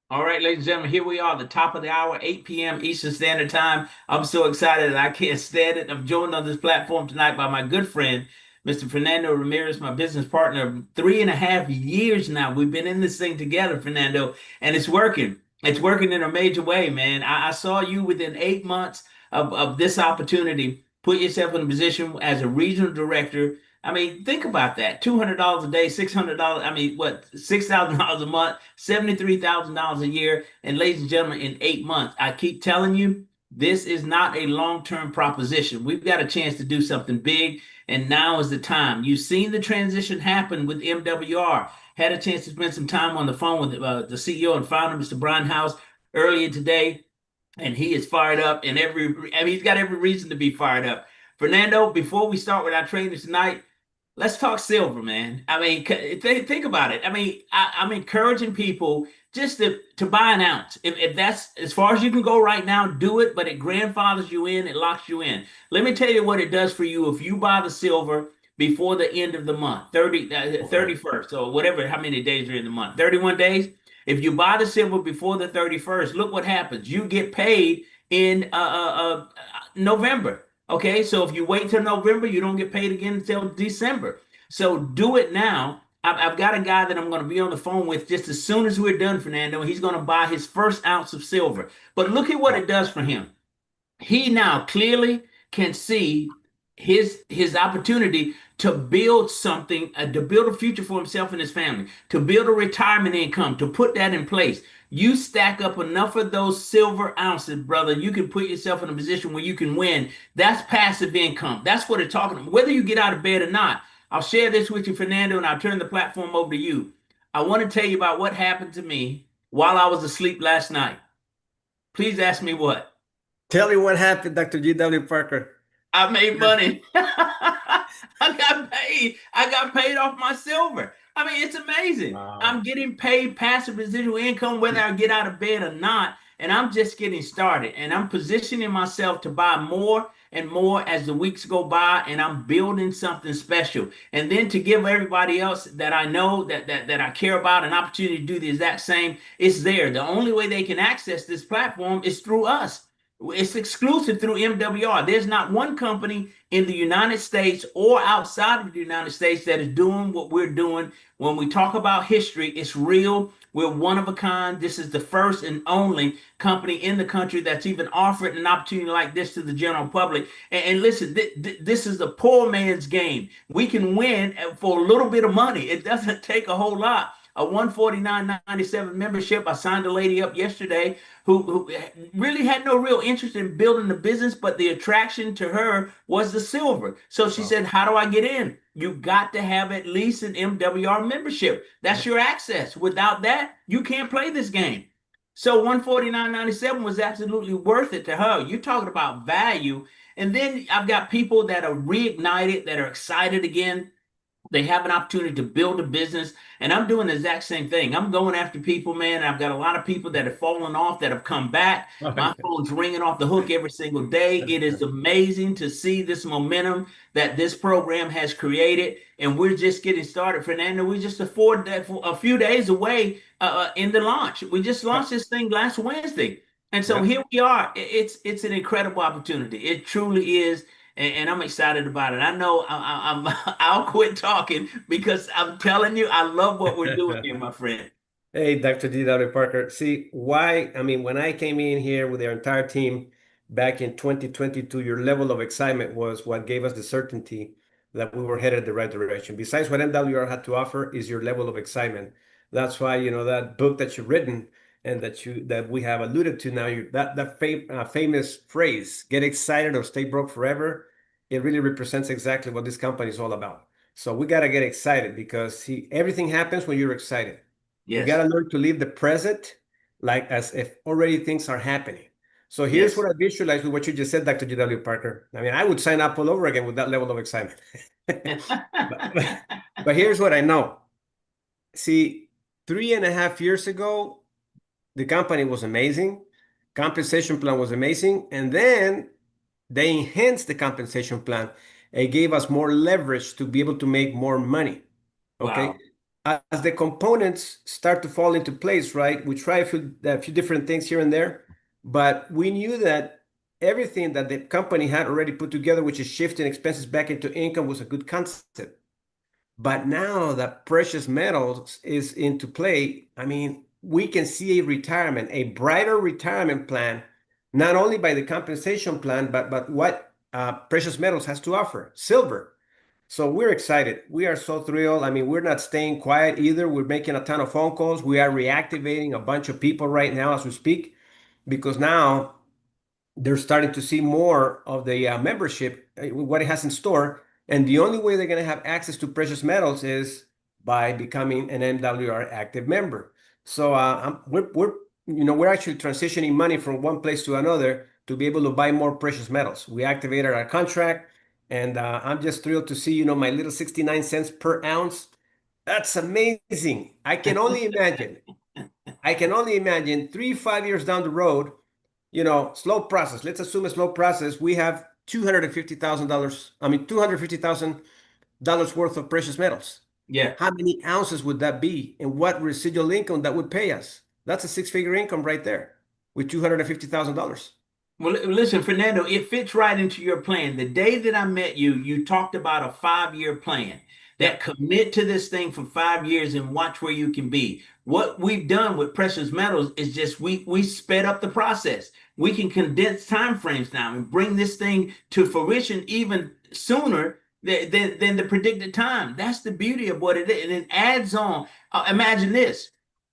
All right, ladies and gentlemen, here we are, the top of the hour, 8 p.m. Eastern Standard Time. I'm so excited that I can't stand it. I'm joined on this platform tonight by my good friend, Mr. Fernando Ramirez, my business partner of 3.5 years now. We've been in this thing together, Fernando, and it's working. It's working in a major way, man. I saw you within 8 months of this opportunity put yourself in a position as a regional director. I mean, think about that. $200 a day, $600. I mean, what, $6,000 a month, $73,000 a year. And ladies and gentlemen, in 8 months, I keep telling you, this is not a long-term proposition. We've got a chance to do something big, and now is the time. You've seen the transition happen with MWR. Had a chance to spend some time on the phone with the CEO and founder, Mr. Brian House, earlier today, and he is fired up. And he's got every reason to be fired up. Fernando, before we start with our trainers tonight, let's talk silver, man. I mean, think about it. I mean, I'm encouraging people just to buy an ounce. If that's as far as you can go right now, do it. But it grandfathers you in, it locks you in. Let me tell you what it does for you if you buy the silver before the end of the month, 31st, or whatever, how many days are in the month, 31 days. If you buy the silver before the 31st, look what happens. You get paid in November. Okay, so if you wait till November, you don't get paid again until December. So do it now. I've got a guy that I'm going to be on the phone with just as soon as we're done, Fernando. He's going to buy his first ounce of silver. But look at what it does for him. He now clearly can see his opportunity to build something, to build a future for himself and his family, to build a retirement income, to put that in place. You stack up enough of those silver ounces, brother, you can put yourself in a position where you can win. That's passive income. That's what it's talking about. Whether you get out of bed or not, I'll share this with you, Fernando, and I'll turn the platform over to you. I want to tell you about what happened to me while I was asleep last night. Please ask me what. Tell me what happened, Dr. G.W. Parker. I made money. I got paid. I got paid off my silver. I mean, it's amazing. Wow. I'm getting paid passive residual income whether I get out of bed or not. And I'm just getting started. And I'm positioning myself to buy more and more as the weeks go by. And I'm building something special. And then to give everybody else that I know that I care about an opportunity to do the exact same, it's there. The only way they can access this platform is through us. It's exclusive through MWR. There's not one company in the United States or outside of the United States that is doing what we're doing. When we talk about history, it's real. We're one of a kind. This is the first and only company in the country that's even offered an opportunity like this to the general public. And listen, this is the poor man's game. We can win for a little bit of money. It doesn't take a whole lot. A $149.97 membership. I signed a lady up yesterday who really had no real interest in building the business, but the attraction to her was the silver. So she said, how do I get in? You got to have at least an MWR membership. That's your access. Without that, you can't play this game. So $149.97 was absolutely worth it to her. You're talking about value. And then I've got people that are reignited, that are excited again, They have an opportunity to build a business. And I'm doing the exact same thing. I'm going after people, man. I've got a lot of people that have fallen off that have come back. Oh, My phone's ringing off the hook every single day. It is amazing to see this momentum that this program has created. And we're just getting started, Fernando. We're just a few days away in the launch. We just yeah. launched this thing last Wednesday. And so Yeah. here we are. It's an incredible opportunity. It truly is, and I'm excited about it. I know I'll quit talking because I'm telling you, I love what we're doing here, my friend. Hey, Dr. D.W. Parker. See, why? I mean, when I came in here with our entire team back in 2022, your level of excitement was what gave us the certainty that we were headed the right direction. Besides what MWR had to offer is your level of excitement. That's why, that book that you've written and that we have alluded to now, that famous phrase, get excited or stay broke forever, it really represents exactly what this company is all about. So we got to get excited because see, everything happens when you're excited. We got Yes, to learn to live the present like as if already things are happening. So here's yes. what I visualize with what you just said, Dr. G.W. Parker. I mean, I would sign up all over again with that level of excitement. But, but here's what I know. See, 3.5 years ago, the company was amazing. Compensation plan was amazing. And then they enhanced the compensation plan and gave us more leverage to be able to make more money. Okay. Wow. As the components start to fall into place, right? We try a few different things here and there, but we knew that everything that the company had already put together, which is shifting expenses back into income, was a good concept. But now that precious metals is into play, I mean, we can see a retirement, a brighter retirement plan, not only by the compensation plan, but what precious metals has to offer, silver. So we're excited. We are so thrilled. I mean, we're not staying quiet either. We're making a ton of phone calls. We are reactivating a bunch of people right now as we speak, because now they're starting to see more of the membership, what it has in store. And the only way they're going to have access to precious metals is by becoming an MWR active member. So we're actually transitioning money from one place to another to be able to buy more precious metals. We activated our contract, and I'm just thrilled to see, my little 69 cents per ounce. That's amazing. I can only imagine 3, 5 years down the road, slow process. Let's assume a slow process. We have $250,000. I mean, $250,000 worth of precious metals. Yeah. How many ounces would that be? And what residual income that would pay us? That's a six-figure income right there with $250,000. Well, listen, Fernando, it fits right into your plan. The day that I met you, you talked about a 5-year plan that Yep. commit to this thing for 5 years and watch where you can be. What we've done with precious metals is just we sped up the process. We can condense time frames now and bring this thing to fruition even sooner than the predicted time. That's the beauty of what it is. And it adds on. Imagine this.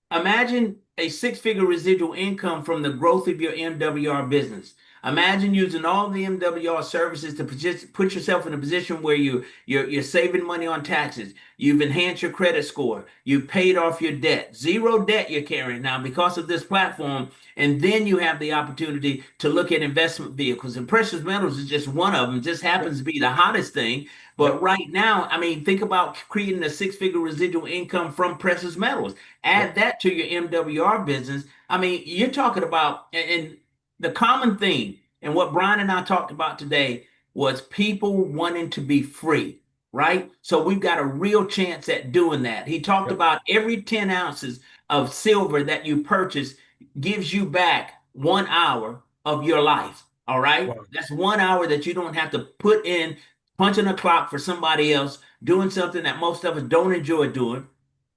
Imagine a six-figure residual income from the growth of your MWR business. Imagine using all the MWR services to put yourself in a position where you're saving money on taxes. You've enhanced your credit score. You've paid off your debt. Zero debt you're carrying now because of this platform. And then you have the opportunity to look at investment vehicles. And precious metals is just one of them. It just Yep. happens to be the hottest thing. But Yep. right now, I mean, think about creating a six-figure residual income from precious metals. Add Yep. that to your MWR business. I mean, you're talking about, and the common theme, and what Brian and I talked about today was people wanting to be free, right? So we've got a real chance at doing that. He talked Yep. about every 10 ounces of silver that you purchase gives you back 1 hour of your life. All right. Wow. That's 1 hour that you don't have to put in punching a clock for somebody else, doing something that most of us don't enjoy doing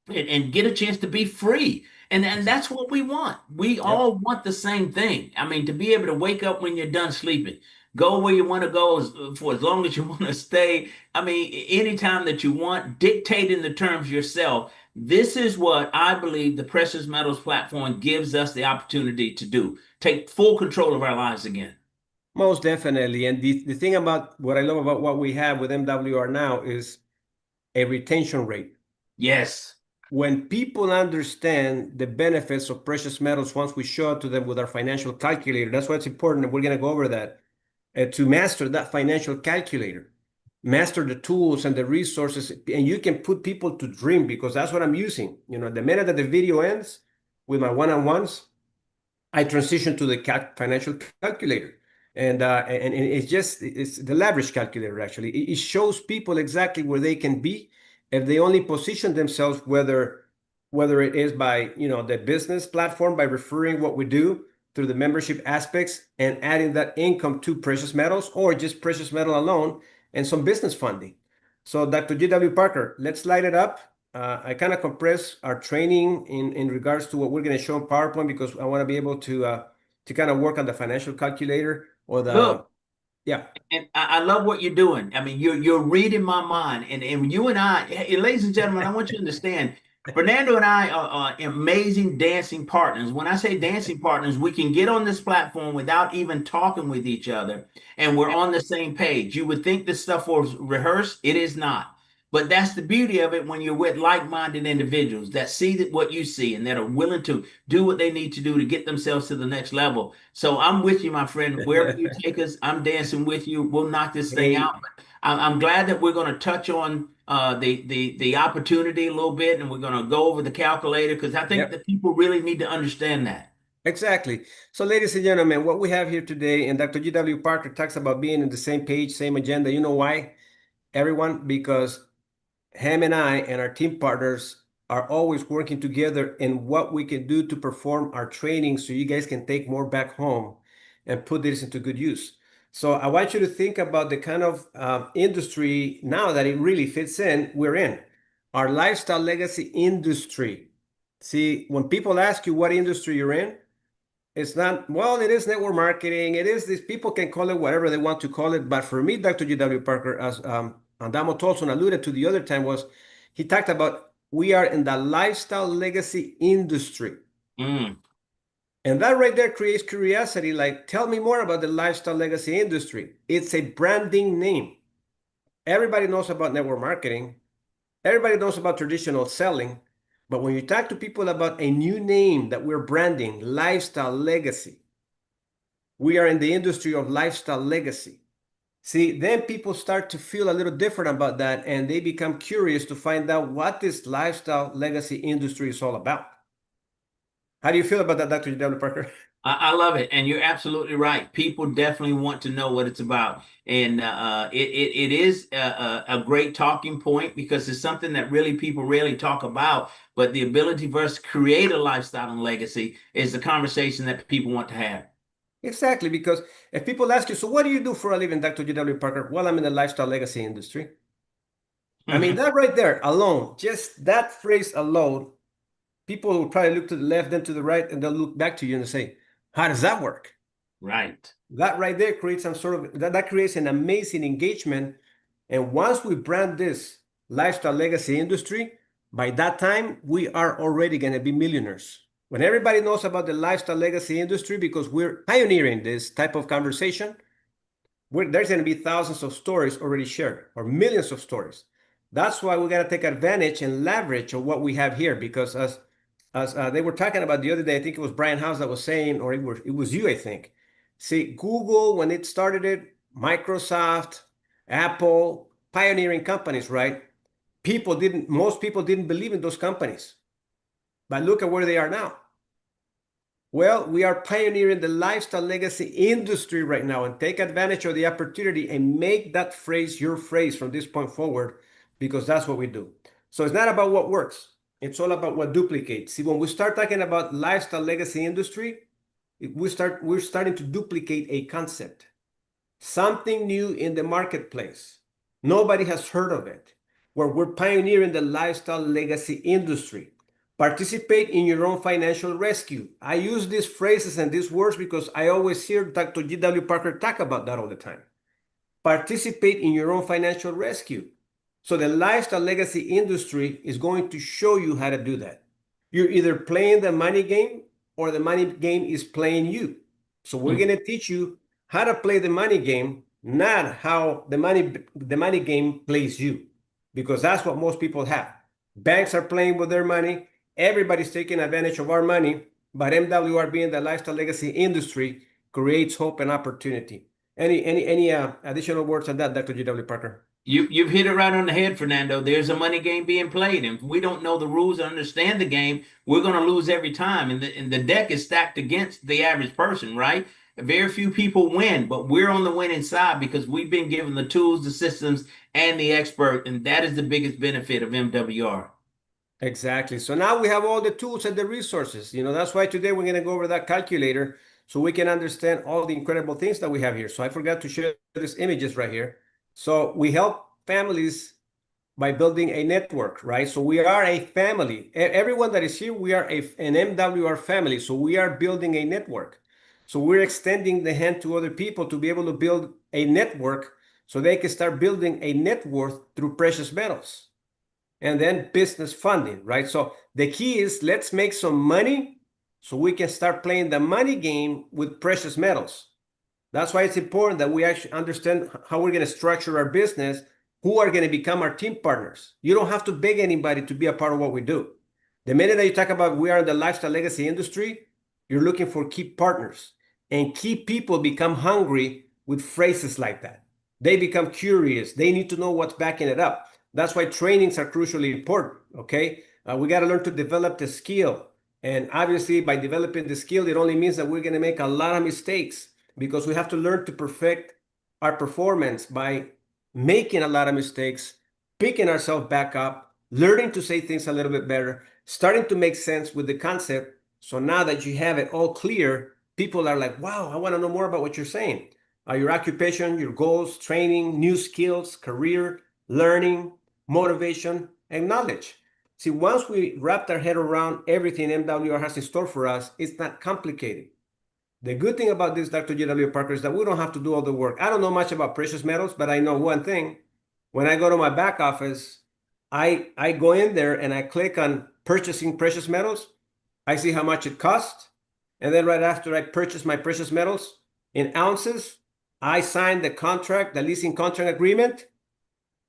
and get a chance to be free. And that's what we want. We Yep. all want the same thing. I mean, to be able to wake up when you're done sleeping, go where you want to go for as long as you want to stay. I mean, anytime that you want, dictating the terms yourself. This is what I believe the precious metals platform gives us the opportunity to do. Take full control of our lives again. Most definitely. And the thing about what I love about what we have with MWR now is a retention rate. Yes. When people understand the benefits of precious metals, once we show it to them with our financial calculator, that's why it's important, and we're going to go over that, to master that financial calculator. master the tools and the resources, and you can put people to dream because that's what I'm using. The minute that the video ends with my one-on-ones, I transition to the financial calculator. And it's the leverage calculator actually. It shows people exactly where they can be if they only position themselves, whether it is by the business platform by referring what we do through the membership aspects and adding that income to precious metals or just precious metal alone and some business funding. So Dr. G.W. Parker, let's light it up. I kind of compress our training in regards to what we're going to show in PowerPoint because I want to be able to kind of work on the financial calculator or Look, yeah. and I love what you're doing. I mean, you're reading my mind, and you and I, hey, ladies and gentlemen, I want you to understand. Fernando and I are amazing dancing partners. When I say dancing partners, we can get on this platform without even talking with each other, and we're on the same page. You would think this stuff was rehearsed. It is not. But that's the beauty of it when you're with like-minded individuals that see that what you see and that are willing to do what they need to do to get themselves to the next level. So I'm with you, my friend. Wherever you take us, I'm dancing with you. We'll knock this thing out. Hey, But I'm glad that we're going to touch on the opportunity a little bit, and we're going to go over the calculator because I think yep, that people really need to understand that. exactly. So, ladies and gentlemen, what we have here today, and Dr. G.W. Parker talks about being in the same page, same agenda. You know why, everyone? Because Ham and I and our team partners are always working together in what we can do to perform our training so you guys can take more back home and put this into good use. So I want you to think about the kind of industry now that it really fits in, we're in. Our lifestyle legacy industry. See, when people ask you what industry you're in, it's not, well, it is network marketing. It is this, people can call it whatever they want to call it. But for me, Dr. G.W. Parker, as Andamo Tolson alluded to the other time, was he talked about we are in the lifestyle legacy industry. Mm, And that right there creates curiosity. Like, tell me more about the lifestyle legacy industry. It's a branding name. Everybody knows about network marketing. Everybody knows about traditional selling. But when you talk to people about a new name that we're branding, lifestyle legacy, we are in the industry of lifestyle legacy. See, then people start to feel a little different about that and they become curious to find out what this lifestyle legacy industry is all about. How do you feel about that, Dr. W. Parker? I love it, and you're absolutely right. People definitely want to know what it's about, and it is a great talking point because it's something that really people rarely talk about. But the ability for us to create a lifestyle and legacy is the conversation that people want to have. Exactly, because if people ask you, so what do you do for a living, Dr. W. Parker? Well, I'm in the lifestyle legacy industry. I mean, that right there alone, just that phrase alone, people will probably look to the left, then to the right, and they'll look back to you and say, how does that work? Right. That right there creates some sort of that creates an amazing engagement. And once we brand this lifestyle legacy industry, by that time we are already going to be millionaires. When everybody knows about the lifestyle legacy industry, because we're pioneering this type of conversation, there's going to be thousands of stories already shared or millions of stories. That's why we got to take advantage and leverage of what we have here. Because as they were talking about the other day, I think it was Brian House that was saying, or it was you, I think. See, Google when it started it, Microsoft, Apple, pioneering companies, right? Most people didn't believe in those companies, but look at where they are now. Well, we are pioneering the lifestyle legacy industry right now and take advantage of the opportunity and make that phrase your phrase from this point forward because that's what we do. So it's not about what works. It's all about what duplicates. See, when we start talking about lifestyle legacy industry, we're starting to duplicate a concept, something new in the marketplace. Nobody has heard of it, where we're pioneering the lifestyle legacy industry. Participate in your own financial rescue. I use these phrases and these words because I always hear Dr. G.W. Parker talk about that all the time. Participate in your own financial rescue. So the lifestyle legacy industry is going to show you how to do that. You're either playing the money game or the money game is playing you. So we're going to teach you how to play the money game, not how the money game plays you, because that's what most people have. Banks are playing with their money. Everybody's taking advantage of our money, but MWR being the lifestyle legacy industry creates hope and opportunity. Any additional words on that, Dr. G.W. Parker? You've hit it right on the head, Fernando. There's a money game being played, and if we don't know the rules and understand the game, we're going to lose every time. And the deck is stacked against the average person, right? Very few people win, but we're on the winning side because we've been given the tools, the systems, and the expert, and that is the biggest benefit of MWR. Exactly. So now we have all the tools and the resources. That's why today we're going to go over that calculator so we can understand all the incredible things that we have here. So I forgot to share these images right here. So we help families by building a network, right? So we are a family. Everyone that is here, we are an MWR family. So we are building a network. So we're extending the hand to other people to be able to build a network so they can start building a net worth through precious metals and then business funding, right? So the key is let's make some money so we can start playing the money game with precious metals. That's why it's important that we actually understand how we're going to structure our business, who are going to become our team partners. You don't have to beg anybody to be a part of what we do. The minute that you talk about we are in the lifestyle legacy industry, you're looking for key partners. And key people become hungry with phrases like that. They become curious. They need to know what's backing it up. That's why trainings are crucially important, okay? We got to learn to develop the skill. And obviously, by developing the skill, it only means that we're going to make a lot of mistakes because we have to learn to perfect our performance by making a lot of mistakes, picking ourselves back up, learning to say things a little bit better, starting to make sense with the concept. So now that you have it all clear, people are like, wow, I want to know more about what you're saying. Your occupation, your goals, training, new skills, career, learning, motivation, and knowledge. See, once we wrapped our head around everything MWR has in store for us, it's not complicated. The good thing about this, Dr. J.W. Parker, is that we don't have to do all the work. I don't know much about precious metals, but I know one thing. When I go to my back office, I go in there and I click on purchasing precious metals. I see how much it costs. And then right after I purchase my precious metals in ounces, I sign the contract, the leasing contract agreement.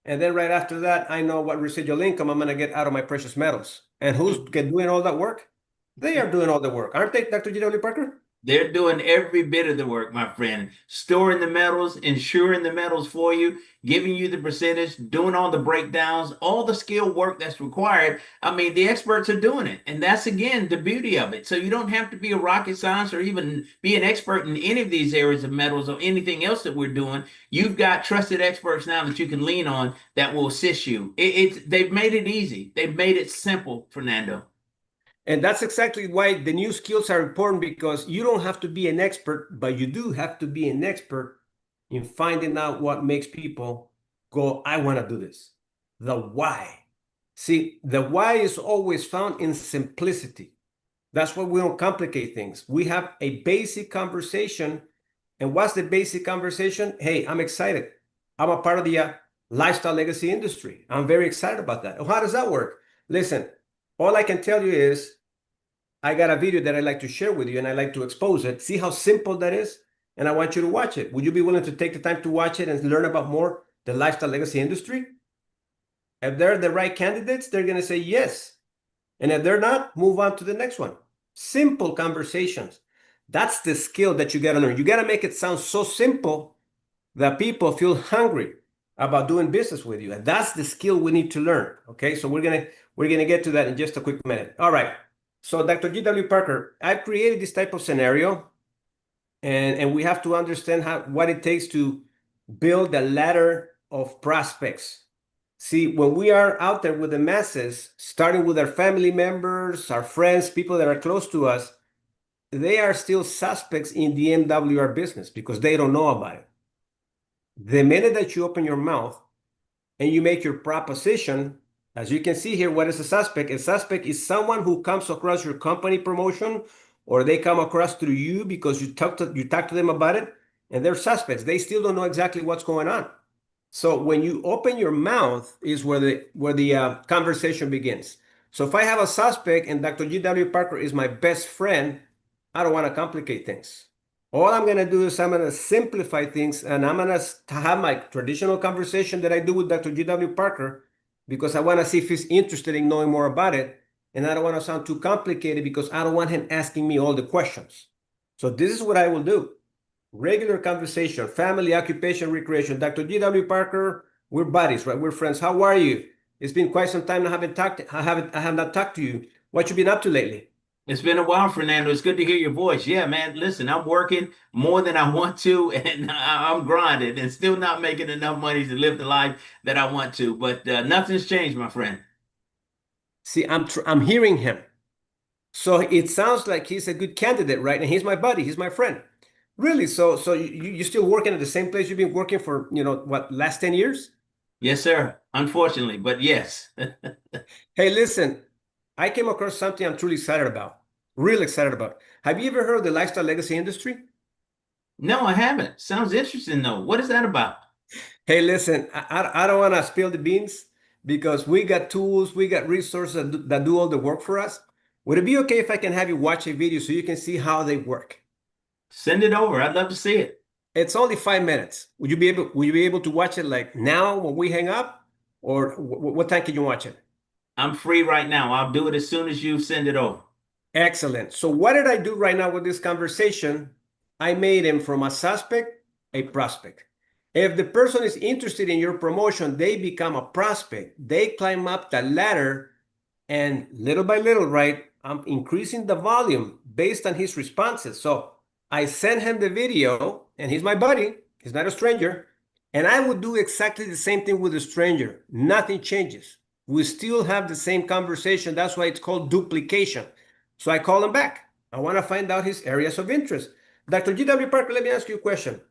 And then right after that, I know what residual income I'm going to get out of my precious metals. And who's doing all that work? They are doing all the work, aren't they, Dr. J.W. Parker? They're doing every bit of the work, my friend. Storing the metals, insuring the metals for you, giving you the percentage, doing all the breakdowns, all the skill work that's required. I mean, the experts are doing it. And that's, again, the beauty of it. So you don't have to be a rocket science or even be an expert in any of these areas of metals or anything else that we're doing. You've got trusted experts now that you can lean on that will assist you. They've made it easy. They've made it simple, Fernando. And that's exactly why the new skills are important because you don't have to be an expert, but you do have to be an expert in finding out what makes people go, I want to do this. The why. See, the why is always found in simplicity. That's why we don't complicate things. We have a basic conversation. And what's the basic conversation? Hey, I'm excited. I'm a part of the lifestyle legacy industry. I'm very excited about that. How does that work? Listen, all I can tell you is I got a video that I'd like to share with you and I'd like to expose it. See how simple that is? And I want you to watch it. Would you be willing to take the time to watch it and learn about more the lifestyle legacy industry? If they're the right candidates, they're going to say yes. And if they're not, move on to the next one. Simple conversations. That's the skill that you got to learn. You got to make it sound so simple that people feel hungry about doing business with you. And that's the skill we need to learn. Okay, so we're gonna get to that in just a quick minute. All right. So Dr. G.W. Parker, I created this type of scenario, and we have to understand what it takes to build a ladder of prospects. See, when we are out there with the masses, starting with our family members, our friends, people that are close to us, they are still suspects in the MWR business because they don't know about it. The minute that you open your mouth and you make your proposition, as you can see here, what is a suspect? A suspect is someone who comes across your company promotion or they come across through you because you talk to them about it, and they're suspects. They still don't know exactly what's going on. So when you open your mouth is where the conversation begins. So if I have a suspect and Dr. G.W. Parker is my best friend, I don't want to complicate things. All I'm going to do is I'm going to simplify things and I'm going to have my traditional conversation that I do with Dr. G.W. Parker because I want to see if he's interested in knowing more about it. And I don't want to sound too complicated because I don't want him asking me all the questions. So this is what I will do. Regular conversation, family, occupation, recreation. Dr. G.W. Parker, We're buddies, right? We're friends. How are you? It's been quite some time. I have not talked to you. What you been up to lately? It's been a while, Fernando. It's good to hear your voice. Yeah, man. Listen, I'm working more than I want to, and I'm grinding and still not making enough money to live the life that I want to. But nothing's changed, my friend. See, I'm hearing him. So it sounds like he's a good candidate, right? And he's my buddy. He's my friend. Really? So you still working at the same place you've been working for, what, last 10 years? Yes, sir. Unfortunately, but yes. Hey, listen, I came across something I'm truly excited about. Real excited about. Have you ever heard of the lifestyle legacy industry? No, I haven't. Sounds interesting, though. What is that about? Hey, listen, I don't want to spill the beans because we got tools, we got resources that do all the work for us. Would it be okay if I can have you watch a video so you can see how they work? Send it over. I'd love to see it. It's only 5 minutes. Would you be able to watch it like now when we hang up? Or what time can you watch it? I'm free right now. I'll do it as soon as you send it over. Excellent. So what did I do right now with this conversation? I made him from a suspect a prospect. If the person is interested in your promotion, they become a prospect. They climb up the ladder, and little by little, right, I'm increasing the volume based on his responses. So I sent him the video, and he's my buddy. He's not a stranger. And I would do exactly the same thing with a stranger. Nothing changes. We still have the same conversation. That's why it's called duplication. So I call him back. I want to find out his areas of interest. Dr. G.W. Parker, let me ask you a question.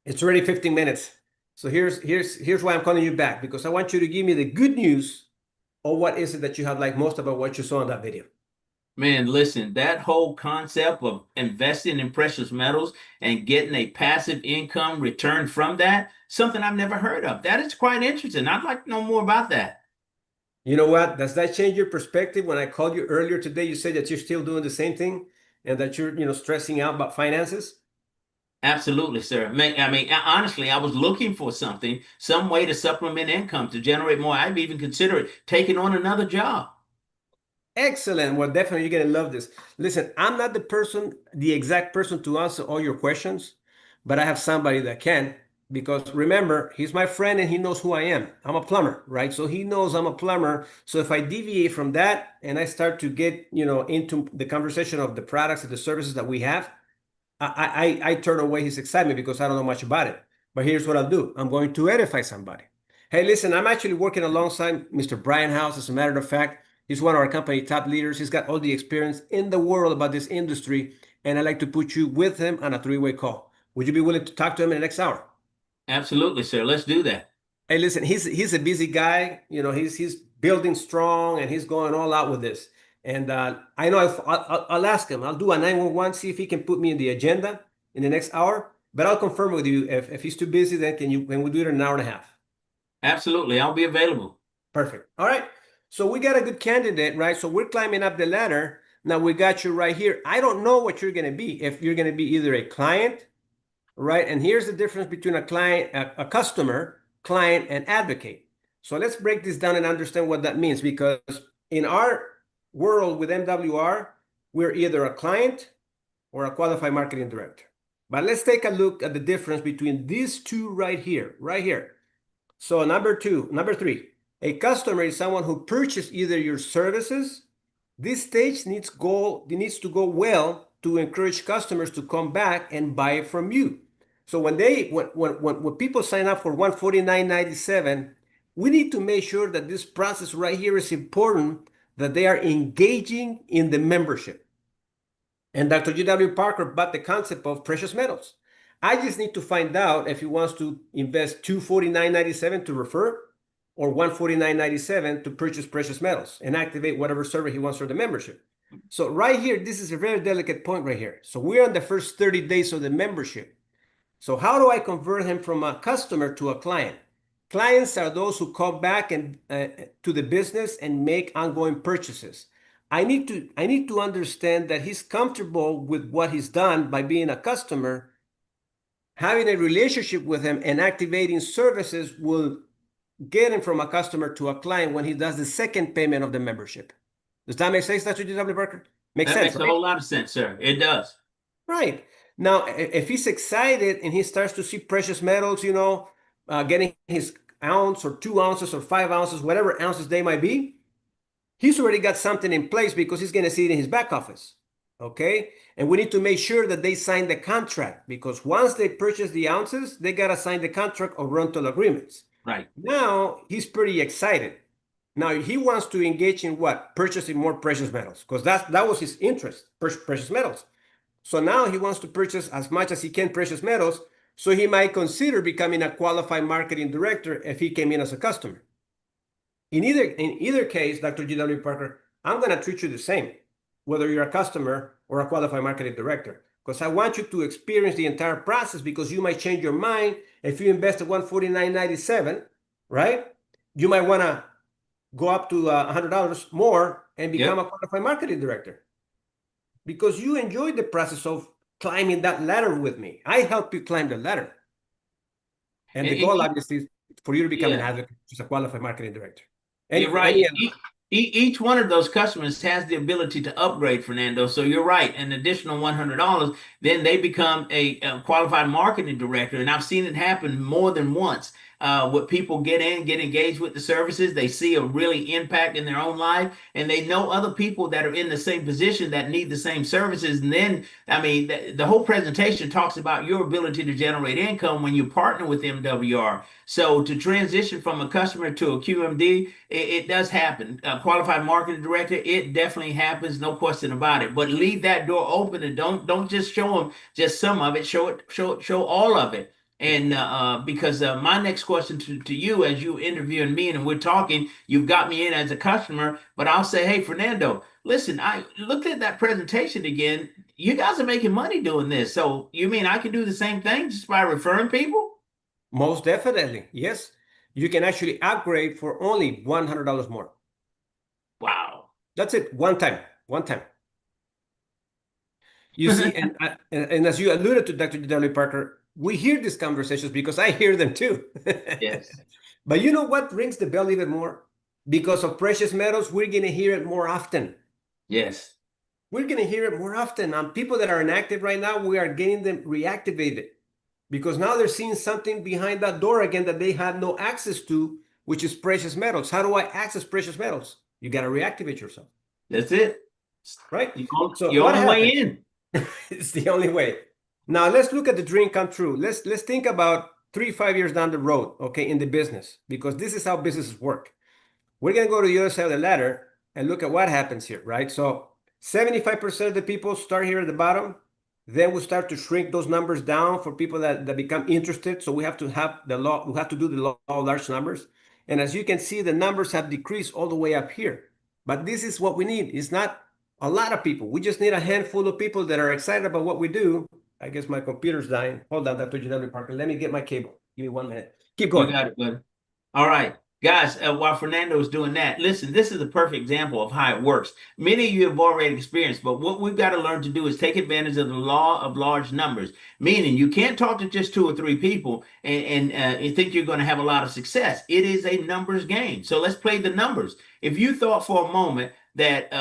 It's already 15 minutes. So here's why I'm calling you back, because I want you to give me the good news, or what is it that you have liked most about what you saw in that video. Man, listen, that whole concept of investing in precious metals and getting a passive income return from that, something I've never heard of. That is quite interesting. I'd like to know more about that. You know what? Does that change your perspective? When I called you earlier today, you said that you're still doing the same thing and that you're, stressing out about finances. Absolutely, sir. I mean, honestly, I was looking for something, some way to supplement income to generate more. I've even considered taking on another job. Excellent. Well, definitely you're gonna love this. Listen, I'm not the exact person to answer all your questions, but I have somebody that can, because remember, he's my friend and he knows who I am. I'm a plumber, right? So he knows I'm a plumber. So if I deviate from that and I start to get, into the conversation of the products and the services that we have, I turn away his excitement because I don't know much about it. But here's what I'll do. I'm going to edify somebody. Hey, listen, I'm actually working alongside Mr. Brian House. As a matter of fact, he's one of our company top leaders. He's got all the experience in the world about this industry, and I'd like to put you with him on a three-way call. Would you be willing to talk to him in the next hour? Absolutely, sir. Let's do that. Hey, listen, he's a busy guy. He's building strong and he's going all out with this. And I know I'll ask him. I'll do a 911, see if he can put me in the agenda in the next hour. But I'll confirm with you if he's too busy. Then can we do it in an hour and a half? Absolutely. I'll be available. Perfect. All right. So we got a good candidate, right? So we're climbing up the ladder. Now we got you right here. I don't know what you're going to be. If you're going to be either a client, right? And here's the difference between a client, a customer, client, and advocate. So let's break this down and understand what that means, because in our world with MWR, we're either a client or a qualified marketing director. But let's take a look at the difference between these two right here, right here. So number three, a customer is someone who purchased either your services. This stage needs to go well to encourage customers to come back and buy it from you. So when people sign up for 149.97, we need to make sure that this process right here is important, that they are engaging in the membership. And Dr. G.W. Parker bought the concept of precious metals. I just need to find out if he wants to invest 249.97 to refer, or 149.97 to purchase precious metals and activate whatever server he wants for the membership. So right here, this is a very delicate point right here. So we're on the first 30 days of the membership. So how do I convert him from a customer to a client? Clients are those who come back and to the business and make ongoing purchases. I need to understand that he's comfortable with what he's done by being a customer. Having a relationship with him and activating services will get him from a customer to a client when he does the second payment of the membership. Does that make sense, Dr. G.W. Parker? Makes That sense, makes a right? whole lot of sense, sir. It does. Right. Now, if he's excited and he starts to see precious metals, getting his ounce or 2 ounces or 5 ounces, whatever ounces they might be, he's already got something in place because he's going to see it in his back office. Okay. And we need to make sure that they sign the contract, because once they purchase the ounces, they got to sign the contract or rental agreements. Right. Now he's pretty excited. Now he wants to engage in what? Purchasing more precious metals, because that was his interest, precious metals. So now he wants to purchase as much as he can precious metals. So he might consider becoming a qualified marketing director if he came in as a customer. In either case, Dr. G.W. Parker, I'm going to treat you the same, whether you're a customer or a qualified marketing director, because I want you to experience the entire process, because you might change your mind. If you invest at 149.97, right? You might want to go up to $100 more and become Yep. a qualified marketing director, because you enjoyed the process of climbing that ladder with me. I help you climb the ladder. And the And goal, obviously, is for you to become an yeah. advocate, which is a qualified marketing director. You're Any right. Each one of those customers has the ability to upgrade, Fernando. So you're right. An additional $100, then they become a qualified marketing director. And I've seen it happen more than once. With people get engaged with the services, they see a really impact in their own life, and they know other people that are in the same position that need the same services. And then, I mean, the whole presentation talks about your ability to generate income when you partner with MWR. So to transition from a customer to a QMD, it does happen. Qualified marketing director, it definitely happens, no question about it. But leave that door open and don't just show them just some of it. Show all of it. And because my next question to you, as you interviewing me and we're talking, you've got me in as a customer, but I'll say, hey, Fernando, listen, I looked at that presentation again. You guys are making money doing this. So you mean I can do the same thing just by referring people? Most definitely, yes. You can actually upgrade for only $100 more. Wow. That's it, one time, one time. You see, and as you alluded to, Dr. W. Parker, we hear these conversations because I hear them too. Yes. But you know what rings the bell even more? Because of precious metals, we're going to hear it more often. Yes. We're going to hear it more often. And people that are inactive right now, we are getting them reactivated, because now they're seeing something behind that door again that they had no access to, which is precious metals. How do I access precious metals? You got to reactivate yourself, That's it. right? So Your what only way happened? in. It's the only way. Now let's look at the dream come true. Let's think about 3, 5 years down the road, okay, in the business, because this is how businesses work. We're going to go to the other side of the ladder and look at what happens here, right? So 75% of the people start here at the bottom. Then we start to shrink those numbers down for people that become interested. So we have to have the law, we have to do the law of large numbers. And as you can see, the numbers have decreased all the way up here. But this is what we need. It's not a lot of people. We just need a handful of people that are excited about what we do. I guess my computer's dying. Hold on, Dr. G.W. Parker. Let me get my cable. Give me 1 minute. Keep You going. got it, buddy. All right. Guys, while Fernando is doing that, listen, this is a perfect example of how it works. Many of you have already experienced, but what we've got to learn to do is take advantage of the law of large numbers, meaning you can't talk to just 2 or 3 people and think you're going to have a lot of success. It is a numbers game. So let's play the numbers. If you thought for a moment that,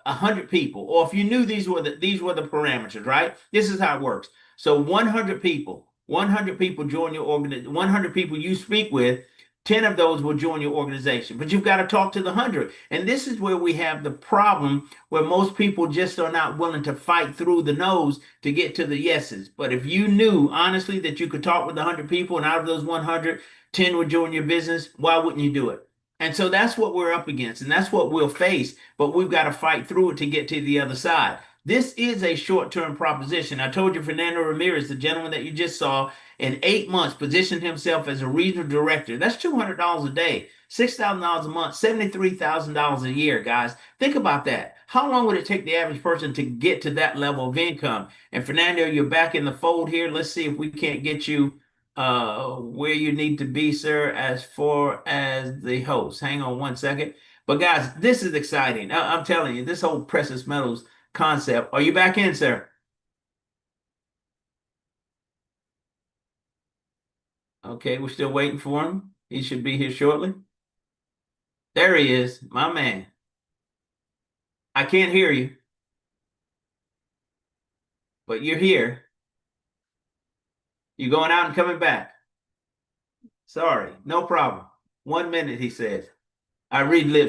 100 people, or if you knew these were the parameters, right? This is how it works. So 100 people join your organization, 100 people you speak with, 10 of those will join your organization. But you've got to talk to the 100. And this is where we have the problem, where most people just are not willing to fight through the no's to get to the yeses. But if you knew honestly that you could talk with 100 people and out of those 100, 10 would join your business, why wouldn't you do it? And so that's what we're up against, and that's what we'll face. But we've got to fight through it to get to the other side. This is a short-term proposition. I told you Fernando Ramirez, the gentleman that you just saw, in 8 months positioned himself as a regional director. That's $200 a day, $6,000 a month, $73,000 a year, guys. Think about that. How long would it take the average person to get to that level of income? And Fernando, you're back in the fold here. Let's see if we can't get you where you need to be, sir, as far as the host. Hang on 1 second. But guys, this is exciting. I'm telling you, this whole precious metals concept. Are you back in, sir? Okay, we're still waiting for him. He should be here shortly. There he is, my man. I can't hear you, but you're here. You're going out and coming back. Sorry, no problem. 1 minute, he said. I read lips.